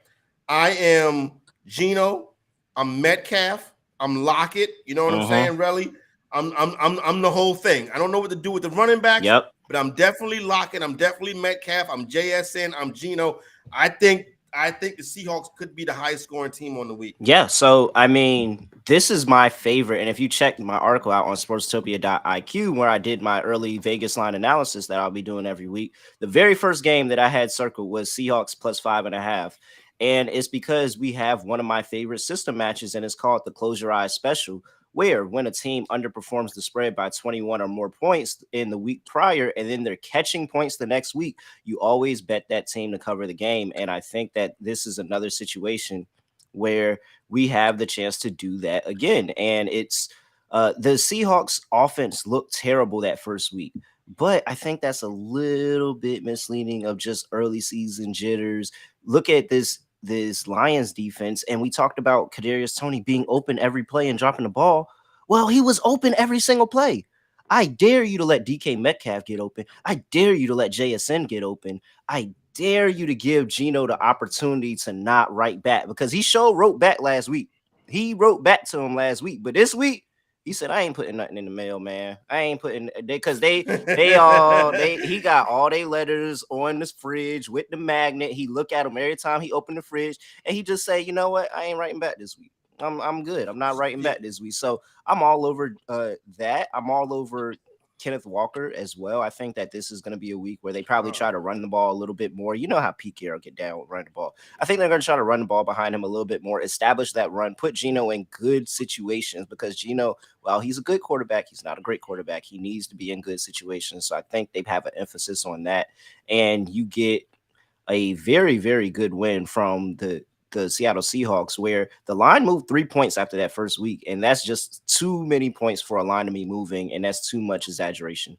I am Geno. I'm Metcalf. I'm Lockett. You know what I'm saying, Relly? I'm the whole thing. I don't know what to do with the running backs, but I'm definitely Lockett. I'm definitely Metcalf. I'm JSN. I'm Geno. I think the Seahawks could be the highest scoring team on the week. Yeah. So, I mean, This is my favorite. And if you check my article out on sportstopia.iq, where I did my early Vegas line analysis that I'll be doing every week, the very first game that I had circled was Seahawks plus 5.5. And it's because we have one of my favorite system matches, and it's called the Close Your Eyes Special, where when a team underperforms the spread by 21 or more points in the week prior, and then they're catching points the next week, you always bet that team to cover the game. And I think that this is another situation where we have the chance to do that again. And it's the Seahawks offense looked terrible that first week, but I think that's a little bit misleading of just early season jitters. Look at this Lions defense, and we talked about Kadarius Toney being open every play and dropping the ball. Well, he was open every single play. I dare you to let DK Metcalf get open. I dare you to let JSN get open. I dare you to give Geno the opportunity to not write back, because he wrote back last week. He wrote back to him last week, but this week he said, "I ain't putting nothing in the mail, man. I ain't putting because he got all their letters on this fridge with the magnet. He look at them every time he opened the fridge, and he just say, you know what? I ain't writing back this week. I'm good. I'm not writing back this week. So I'm all over that. I'm all over Kenneth Walker as well. I think that this is going to be a week where they probably try to run the ball a little bit more. You know how Pete Carroll get down with running the ball. I think they're going to try to run the ball behind him a little bit more, establish that run, put Geno in good situations, because Geno, while he's a good quarterback, he's not a great quarterback. He needs to be in good situations. So I think they have an emphasis on that. And you get a very, very good win from the Seattle Seahawks, where the line moved 3 points after that first week. And that's just too many points for a line to be moving. And that's too much exaggeration.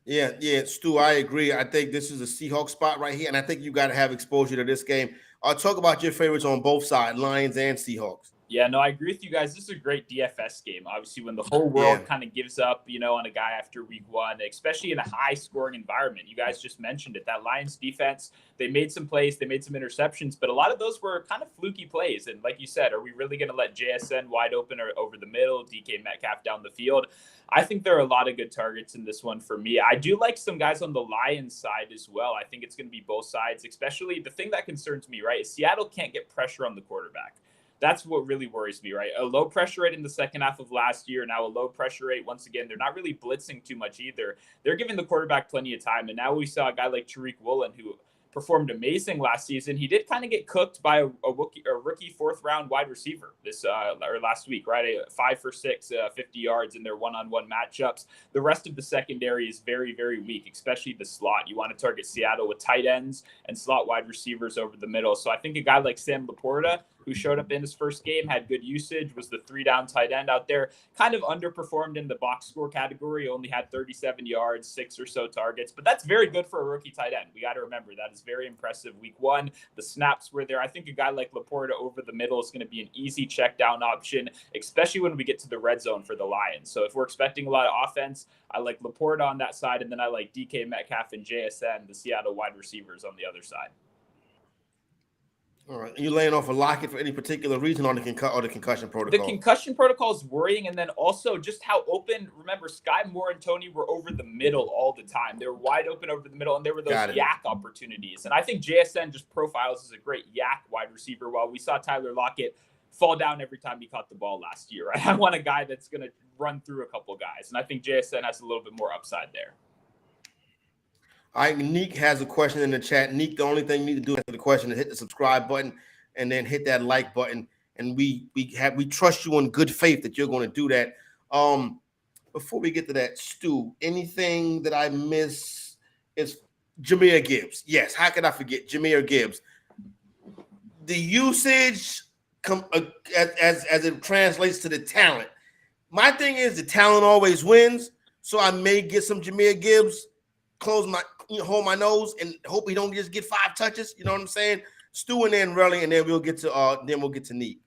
Yeah, Stu, I agree. I think this is a Seahawks spot right here. And I think you got to have exposure to this game. I'll talk about your favorites on both sides, Lions and Seahawks. Yeah, no, I agree with you guys. This is a great DFS game. Obviously, when the whole world kind of gives up, on a guy after week one, especially in a high-scoring environment. You guys just mentioned it. That Lions defense, they made some plays, they made some interceptions, but a lot of those were kind of fluky plays. And like you said, are we really going to let JSN wide open or over the middle, DK Metcalf down the field? I think there are a lot of good targets in this one for me. I do like some guys on the Lions side as well. I think it's going to be both sides, especially the thing that concerns me, right, is Seattle can't get pressure on the quarterback. That's what really worries me, right? A low pressure rate in the second half of last year, now a low pressure rate. Once again, they're not really blitzing too much either. They're giving the quarterback plenty of time. And now we saw a guy like Tariq Woolen, who performed amazing last season. He did kind of get cooked by a rookie fourth-round wide receiver or last week, right? 5 for 6, 50 yards in their one-on-one matchups. The rest of the secondary is very, very weak, especially the slot. You want to target Seattle with tight ends and slot wide receivers over the middle. So I think a guy like Sam Laporta, who showed up in his first game, had good usage, was the 3-down tight end out there, kind of underperformed in the box score category, only had 37 yards, 6 or so targets, but that's very good for a rookie tight end. We got to remember that is very impressive week one. The snaps were there. I think a guy like Laporta over the middle is going to be an easy check down option, especially when we get to the red zone for the Lions. So if we're expecting a lot of offense, I like Laporta on that side, and then I like DK Metcalf and JSN, the Seattle wide receivers, on the other side. All right. Are you laying off a Lockett for any particular reason on the concussion protocol? The concussion protocol is worrying, and then also just how open. Remember, Sky Moore and Toney were over the middle all the time. They were wide open over the middle, and there were those yak opportunities. And I think JSN just profiles as a great yak wide receiver, while we saw Tyler Lockett fall down every time he caught the ball last year. Right? I want a guy that's going to run through a couple guys, and I think JSN has a little bit more upside there. All right, Neek has a question in the chat. Neek, the only thing you need to do answer the question is hit the subscribe button and then hit that like button. And we trust you in good faith that you're going to do that. Before we get to that, Stu, anything that I miss is Jahmyr Gibbs. Yes, how could I forget Jahmyr Gibbs? The usage as it translates to the talent. My thing is the talent always wins, so I may get some Jahmyr Gibbs. Hold my nose and hope he don't just get 5 touches. You know what I'm saying? Stu and then Relly, and then we'll get to Neat.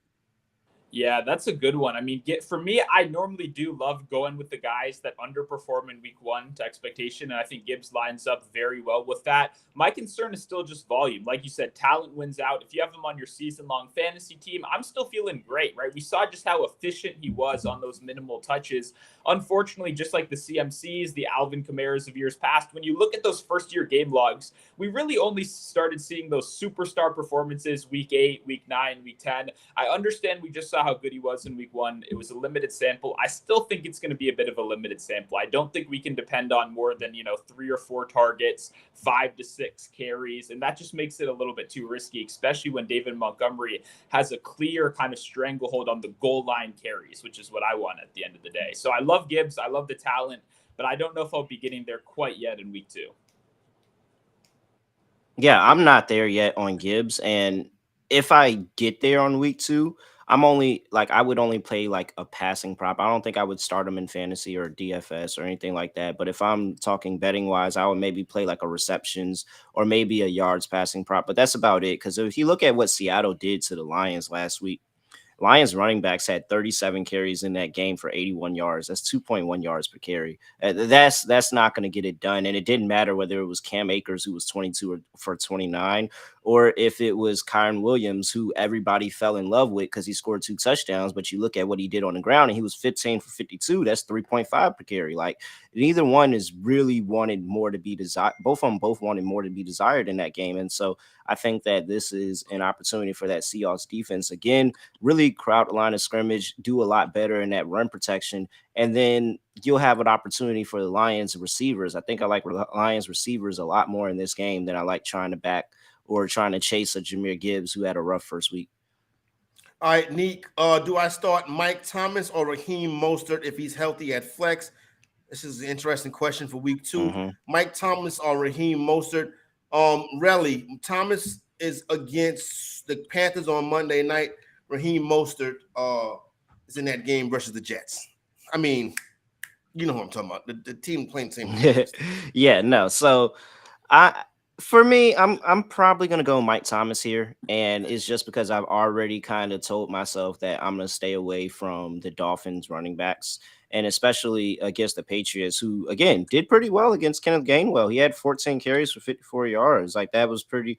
Yeah, that's a good one. I mean, for me, I normally do love going with the guys that underperform in week one to expectation, and I think Gibbs lines up very well with that. My concern is still just volume. Like you said, talent wins out. If you have him on your season-long fantasy team, I'm still feeling great, right? We saw just how efficient he was on those minimal touches. Unfortunately, just like the CMCs, the Alvin Kamaras of years past, when you look at those first-year game logs, we really only started seeing those superstar performances week 8, week 9, week 10. I understand we just saw how good he was in week 1. It was a limited sample. I still think it's going to be a bit of a limited sample. I don't think we can depend on more than, 3 or 4 targets, 5 to 6 carries. And that just makes it a little bit too risky, especially when David Montgomery has a clear kind of stranglehold on the goal line carries, which is what I want at the end of the day. So I love Gibbs. I love the talent, but I don't know if I'll be getting there quite yet in week 2. Yeah, I'm not there yet on Gibbs. And if I get there on week 2, I would only play like a passing prop. I don't think I would start him in fantasy or DFS or anything like that. But if I'm talking betting wise, I would maybe play like a receptions or maybe a yards passing prop. But that's about it. Because if you look at what Seattle did to the Lions last week, Lions running backs had 37 carries in that game for 81 yards. That's 2.1 yards per carry. That's not going to get it done. And it didn't matter whether it was Cam Akers, who was 22 for 29, or if it was Kyron Williams, who everybody fell in love with because he scored 2 touchdowns. But you look at what he did on the ground, and he was 15 for 52. That's 3.5 per carry. Like, neither one is really wanted more to be desired. Both of them both wanted more to be desired in that game. And so I think that this is an opportunity for that Seahawks defense. Again, really crowd the line of scrimmage, do a lot better in that run protection. And then you'll have an opportunity for the Lions receivers. I think I like Lions receivers a lot more in this game than I like trying to back or trying to chase a Jahmyr Gibbs who had a rough first week. All right, Neek, do I start Mike Thomas or Raheem Mostert if he's healthy at flex? This is an interesting question for week 2. Mm-hmm. Mike Thomas or Raheem Mostert? Relly, Thomas is against the Panthers on Monday night. Raheem Mostert is in that game versus the Jets. I mean, you know what I'm talking about. The team playing the same. Yeah, no. So for me, I'm probably gonna go Mike Thomas here, and it's just because I've already kind of told myself that I'm gonna stay away from the Dolphins running backs, and especially against the Patriots, who again did pretty well against Kenneth Gainwell. He had 14 carries for 54 yards. Like, that was pretty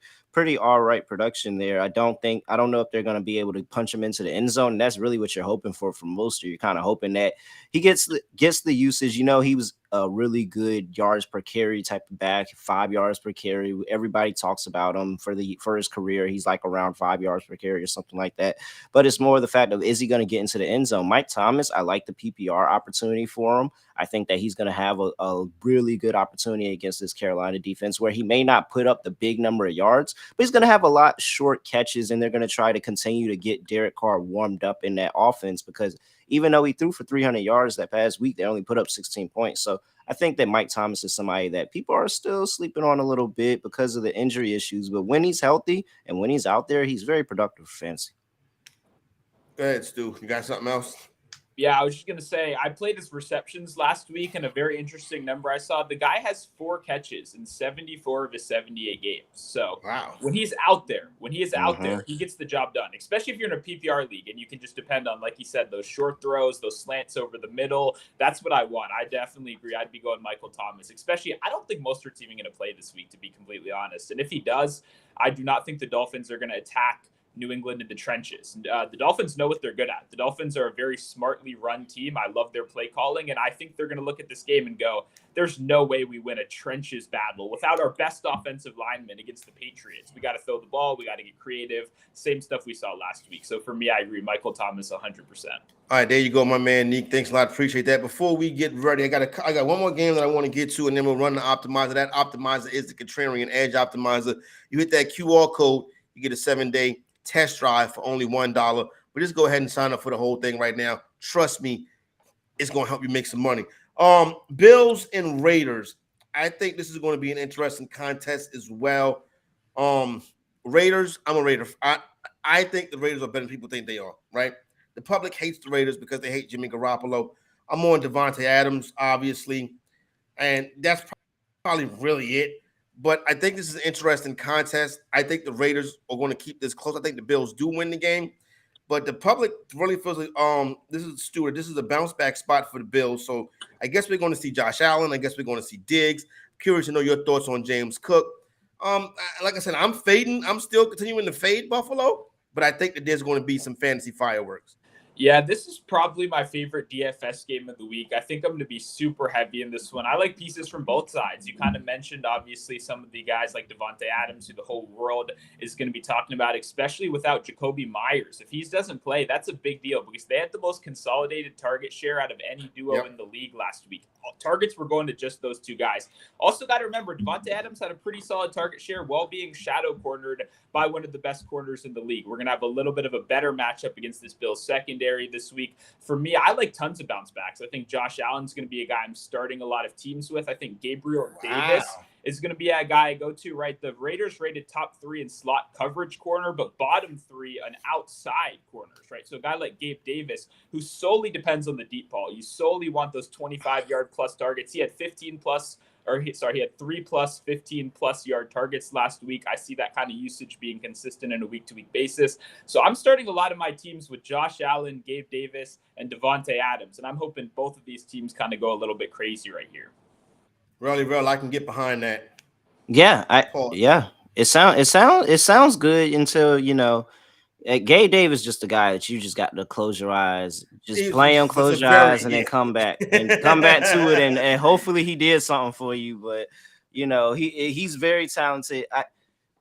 all right production there. I don't know if they're gonna be able to punch him into the end zone, and that's really what you're hoping for from Mostert. You're kind of hoping that he gets the usage. He was a really good yards per carry type of back, 5 yards per carry. Everybody talks about him for his career. He's like around 5 yards per carry or something like that. But it's more the fact of, is he going to get into the end zone? Mike Thomas, I like the PPR opportunity for him. I think that he's going to have a really good opportunity against this Carolina defense, where he may not put up the big number of yards, but he's going to have a lot of short catches, and they're going to try to continue to get Derek Carr warmed up in that offense, because even though he threw for 300 yards that past week, they only put up 16 points. So I think that Mike Thomas is somebody that people are still sleeping on a little bit because of the injury issues. But when he's healthy and when he's out there, he's very productive for fantasy. Go ahead, Stu. You got something else? Yeah, I was just going to say, I played his receptions last week, and a very interesting number I saw. The guy has 4 catches in 74 of his 78 games. So wow. When he is out there, he gets the job done, especially if you're in a PPR league and you can just depend on, like you said, those short throws, those slants over the middle. That's what I want. I definitely agree. I'd be going Michael Thomas, especially I don't think Mostert's even going to play this week, to be completely honest. And if he does, I do not think the Dolphins are going to attack New England in the trenches. The Dolphins know what they're good at. The Dolphins are a very smartly run team. I love their play calling, and I think they're going to look at this game and go, there's no way we win a trenches battle without our best offensive lineman against the Patriots. We got to throw the ball. We got to get creative. Same stuff we saw last week. So for me, I agree. Michael Thomas, 100%. All right, there you go, my man, Neek. Thanks a lot. Appreciate that. Before we get ready, I got one more game that I want to get to, and then we'll run the optimizer. That optimizer is the Contrarian Edge optimizer. You hit that QR code, you get a 7-day test drive for only $1. But just go ahead and sign up for the whole thing right now. Trust me, it's going to help you make some money. Bills and Raiders. I think this is going to be an interesting contest as well. Raiders, I'm a Raider. I think the Raiders are better than people think they are, right? The public hates the Raiders because they hate Jimmy Garoppolo. I'm on Devontae Adams, obviously, and that's probably really it. But I think this is an interesting contest. I think the Raiders are going to keep this close. I think the Bills do win the game. But the public really feels like this is Stewart. This is a bounce back spot for the Bills. So I guess we're going to see Josh Allen. I guess we're going to see Diggs. Curious to know your thoughts on James Cook. Like I said, I'm fading. I'm still continuing to fade Buffalo, but I think that there's going to be some fantasy fireworks. Yeah, this is probably my favorite DFS game of the week. I think I'm going to be super heavy in this one. I like pieces from both sides. You kind of mentioned, obviously, some of the guys like Devontae Adams, who the whole world is going to be talking about, especially without Jacoby Myers. If he doesn't play, that's a big deal because they had the most consolidated target share out of any duo in the league last week. Targets were going to just those two guys. Also got to remember, Devontae Adams had a pretty solid target share while being shadow cornered by one of the best corners in the league. We're going to have a little bit of a better matchup against this Bills secondary this week. For me, I like tons of bounce backs. I think Josh Allen's going to be a guy I'm starting a lot of teams with. I think Gabriel Davis is going to be a guy I go to, right? The Raiders rated top 3 in slot coverage corner, but bottom 3 on outside corners, right? So a guy like Gabe Davis, who solely depends on the deep ball. You solely want those 25-yard plus targets. He had 15 plus he had 3 plus 15 plus yard targets last week. I see that kind of usage being consistent on a week-to-week basis. So I'm starting a lot of my teams with Josh Allen, Gabe Davis, and Devontae Adams. And I'm hoping both of these teams kind of go a little bit crazy right here. Really, real, I can get behind that. Yeah, it sounds good until Gabe Davis just a guy that you just got to close your eyes, just play him, close your eyes, and then come back to it, and hopefully he did something for you. But he's very talented.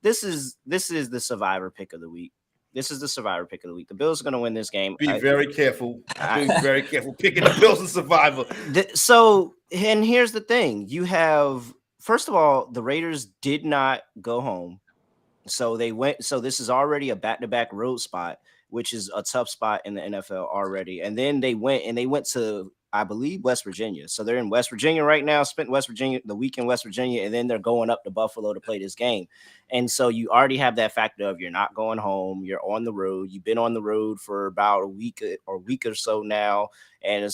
This is the survivor pick of the week. This is the survivor pick of the week. The Bills are going to win this game. Be very careful. Be very careful picking the Bills and survivor. So, and here's the thing: you have, first of all, the Raiders did not go home. So this is already a back-to-back road spot, which is a tough spot in the NFL already. And then they went to, I believe, West Virginia. So they're in West Virginia right now, spent the week in West Virginia, and then they're going up to Buffalo to play this game. And so you already have that factor of you're not going home, you're on the road. You've been on the road for about a week or so now. And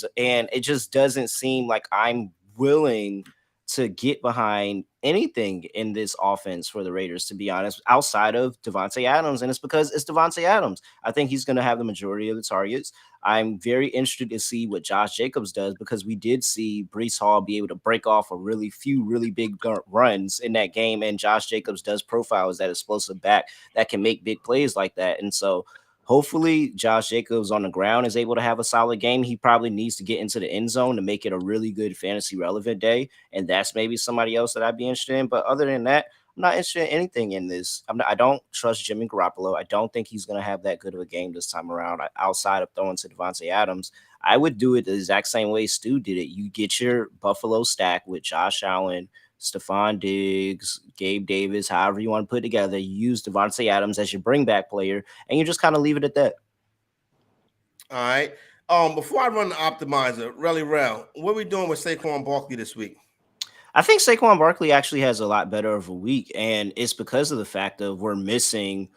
it just doesn't seem like I'm willing to get behind anything in this offense for the Raiders, to be honest, outside of Devontae Adams. And it's because it's Devontae Adams. I think he's going to have the majority of the targets. I'm very interested to see what Josh Jacobs does, because we did see Breece Hall be able to break off a few really big runs in that game. And Josh Jacobs does profile as that explosive back that can make big plays like that. And so hopefully Josh Jacobs on the ground is able to have a solid game. He probably needs to get into the end zone to make it a really good fantasy relevant day. And that's maybe somebody else that I'd be interested in. But other than that, I'm not interested in anything in this. I don't trust Jimmy Garoppolo. I don't think he's going to have that good of a game this time around outside of throwing to Devontae Adams. I would do it the exact same way Stu did it. You get your Buffalo stack with Josh Allen, Stephon Diggs, Gabe Davis, however you want to put it together. You use Devontae Adams as your bring back player, and you just kind of leave it at that. All right. Before I run the optimizer, what are we doing with Saquon Barkley this week? I think Saquon Barkley actually has a lot better of a week, and it's because of the fact of we're missing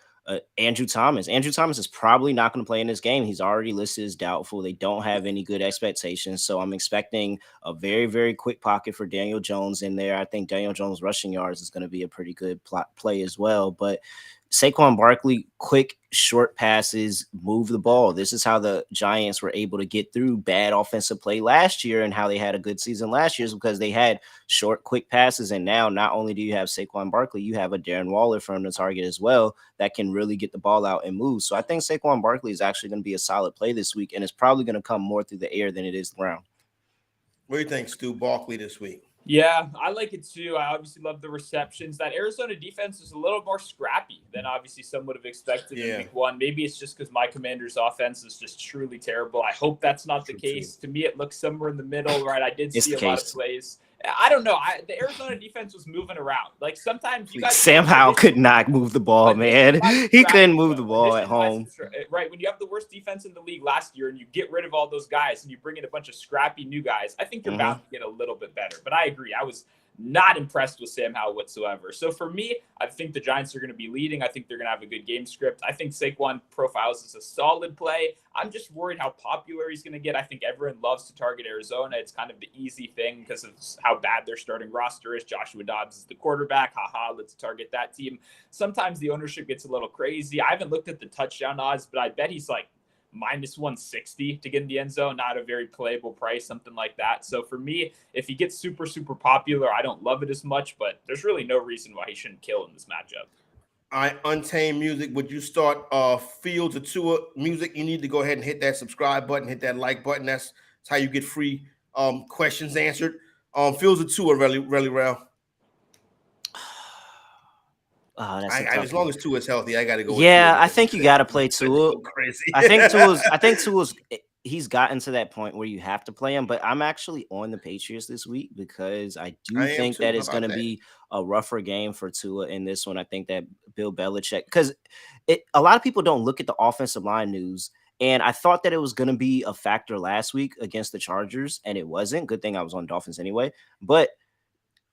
Andrew Thomas. Andrew Thomas is probably not going to play in this game. He's already listed as doubtful. They don't have any good expectations. So I'm expecting a very, very quick pocket for Daniel Jones in there. I think Daniel Jones rushing yards is going to be a pretty good play as well. But Saquon Barkley, quick, short passes, move the ball. This is how the Giants were able to get through bad offensive play last year, and how they had a good season last year is because they had short, quick passes. And now not only do you have Saquon Barkley, you have a Darren Waller from the target as well that can really get the ball out and move. So I think Saquon Barkley is actually going to be a solid play this week, and it's probably going to come more through the air than it is the ground. What do you think, Stu, Barkley this week? Yeah, I like it too. I obviously love the receptions. That Arizona defense is a little more scrappy than obviously some would have expected in week one. Maybe it's just because my Commander's offense is just truly terrible. I hope that's not the case. To me, it looks somewhere in the middle, right? I did see a lot of plays. I don't know. The Arizona defense was moving around. Like sometimes you guys. Sam Howell could not move the ball, man. He couldn't move the ball at home. Right. When you have the worst defense in the league last year and you get rid of all those guys and you bring in a bunch of scrappy new guys, I think you're bound to get a little bit better. But I agree. I was not impressed with Sam Howell whatsoever. So for me, I think the Giants are going to be leading. I think they're going to have a good game script. I think Saquon profiles is a solid play. I'm just worried how popular he's going to get. I think everyone loves to target Arizona. It's kind of the easy thing because of how bad their starting roster is. Joshua Dobbs is the quarterback. Let's target that team. Sometimes the ownership gets a little crazy. I haven't looked at the touchdown odds, but I bet he's like minus 160 to get in the end zone. Not a very playable price, something like that. So for me, if he gets super, super popular, I don't love it as much, but there's really no reason why he shouldn't kill in this matchup. Untamed Music, would you start Fields or Tua music? You need to go ahead and hit that subscribe button, hit that like button. That's how you get free questions answered. Fields or Tua, really well. Oh, that's as long as Tua is healthy, I got to go. Yeah, with I think you got to play Tua. Crazy. I think Tua's he's gotten to that point where you have to play him. But I'm actually on the Patriots this week because I think that it's going to be a rougher game for Tua in this one. I think that Bill Belichick, because a lot of people don't look at the offensive line news. And I thought that it was going to be a factor last week against the Chargers, and it wasn't. Good thing I was on Dolphins anyway. But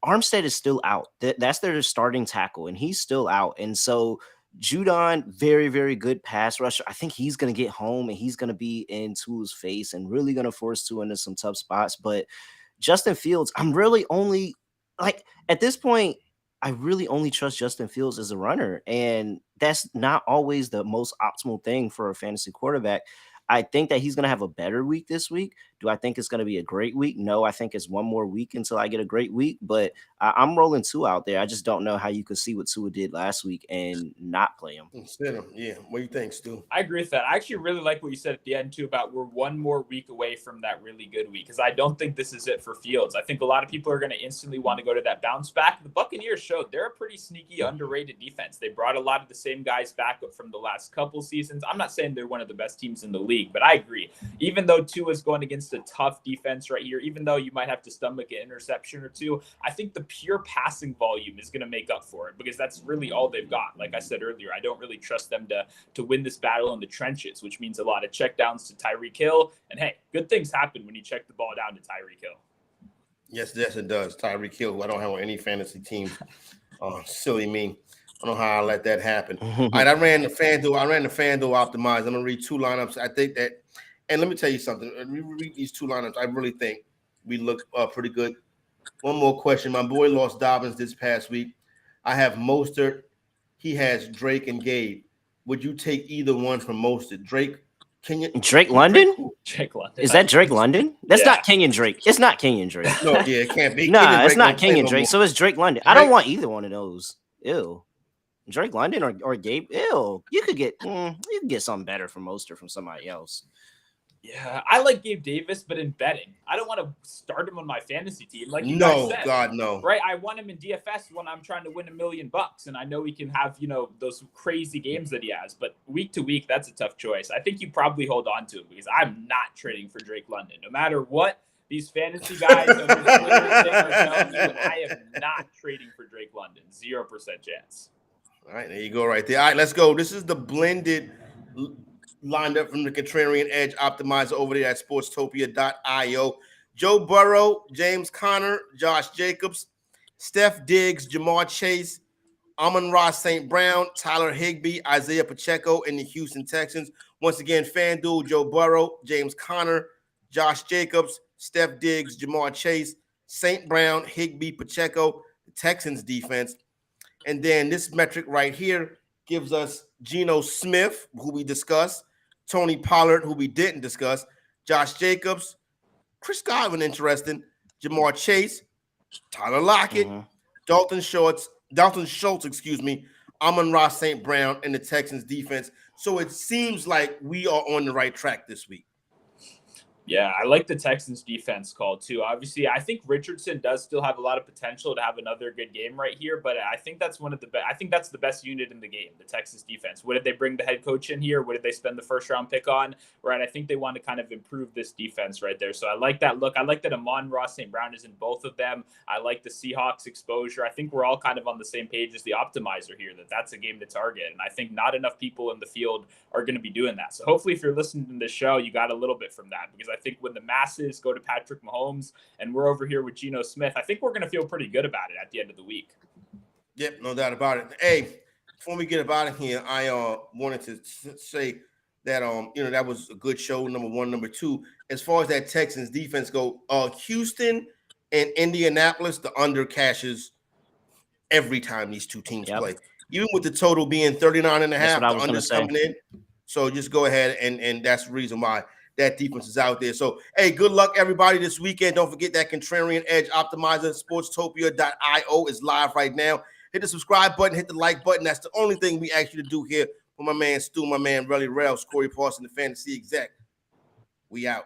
Armstead is still out. That's their starting tackle, and he's still out. And so Judon, very, very good pass rusher. I think he's going to get home, and he's going to be in Tua's face and really going to force Tua into some tough spots. But Justin Fields, I'm really only at this point, I really only trust Justin Fields as a runner. And that's not always the most optimal thing for a fantasy quarterback. I think that he's going to have a better week this week. Do I think it's going to be a great week? No, I think it's one more week until I get a great week, but I'm rolling Tua out there. I just don't know how you could see what Tua did last week and not play him. Instead of, yeah. What do you think, Stu? I agree with that. I actually really like what you said at the end, too, about we're one more week away from that really good week, because I don't think this is it for Fields. I think a lot of people are going to instantly want to go to that bounce back. The Buccaneers showed they're a pretty sneaky, underrated defense. They brought a lot of the same guys back up from the last couple seasons. I'm not saying they're one of the best teams in the league, but I agree. Even though Tua's going against a tough defense right here, even though you might have to stomach an interception or two, I think the pure passing volume is going to make up for it, because that's really all they've got. Like I said earlier, I don't really trust them to win this battle in the trenches, which means a lot of checkdowns to Tyreek Hill. And hey, good things happen when you check the ball down to Tyreek Hill. Yes, it does. Tyreek Hill, I don't have on any fantasy teams. Silly me. I don't know how I let that happen. All right, I ran the FanDuel optimized. I'm gonna read two lineups. I think that, and let me tell you something. We read these two lineups. I really think we look pretty good. One more question. My boy lost Dobbins this past week. I have Mostert. He has Drake and Gabe. Would you take either one from Mostert? Drake London? Drake London. Is that Drake London? That's not Kenyon Drake. It's not Kenyon Drake. No, yeah, it can't be. Nah, it's not Kenyon Drake. So it's Drake London. I don't want either one of those. Ew. Drake London or Gabe. Ew. You could get something better from Mostert from somebody else. Yeah, I like Gabe Davis, but in betting, I don't want to start him on my fantasy team. Like you guys said, God, no. Right? I want him in DFS when I'm trying to win $1 million, and I know he can have those crazy games that he has. But week to week, that's a tough choice. I think you probably hold on to him, because I'm not trading for Drake London, no matter what these fantasy guys are telling you. I am not trading for Drake London. 0% chance. All right, there you go, right there. All right, let's go. This is the blended lined up from the Contrarian Edge optimizer over there at sportstopia.io. Joe Burrow, James Conner, Josh Jacobs, Steph Diggs, Jamar Chase, Amon-Ra St. Brown, Tyler Higbee, Isaiah Pacheco, and the Houston Texans. Once again, FanDuel, Joe Burrow, James Conner, Josh Jacobs, Steph Diggs, Jamar Chase, St. Brown, Higbee, Pacheco, the Texans defense. And then this metric right here gives us Geno Smith, who we discussed, Tony Pollard, who we didn't discuss, Josh Jacobs, Chris Godwin, interesting, Jamar Chase, Tyler Lockett, Dalton Schultz, Amon-Ra St. Brown, and the Texans defense. So it seems like we are on the right track this week. Yeah, I like the Texans defense call too. Obviously, I think Richardson does still have a lot of potential to have another good game right here, but I think that's I think that's the best unit in the game, the Texas defense. What did they bring the head coach in here? What did they spend the first round pick on? Right, I think they want to kind of improve this defense right there. So I like that look. I like that Amon-Ra St. Brown is in both of them. I like the Seahawks exposure. I think we're all kind of on the same page as the optimizer here, that's a game to target. And I think not enough people in the field are going to be doing that. So hopefully if you're listening to this show, you got a little bit from that, because I think when the masses go to Patrick Mahomes and we're over here with Geno Smith, I think we're going to feel pretty good about it at the end of the week. Yep, no doubt about it. Hey, before we get up out of here, I wanted to say that that was a good show, number one. Number two, as far as that Texans defense go, Houston and Indianapolis, the under cashes every time these two teams play. Even with the total being 39.5, the under's coming in. So just go ahead and that's the reason why that defense is out there. So, hey, good luck, everybody, this weekend. Don't forget that Contrarian Edge Optimizer, sportstopia.io is live right now. Hit the subscribe button, hit the like button. That's the only thing we ask you to do here for my man Stu, my man Relly Rels, Corey Parson, the fantasy exec. We out.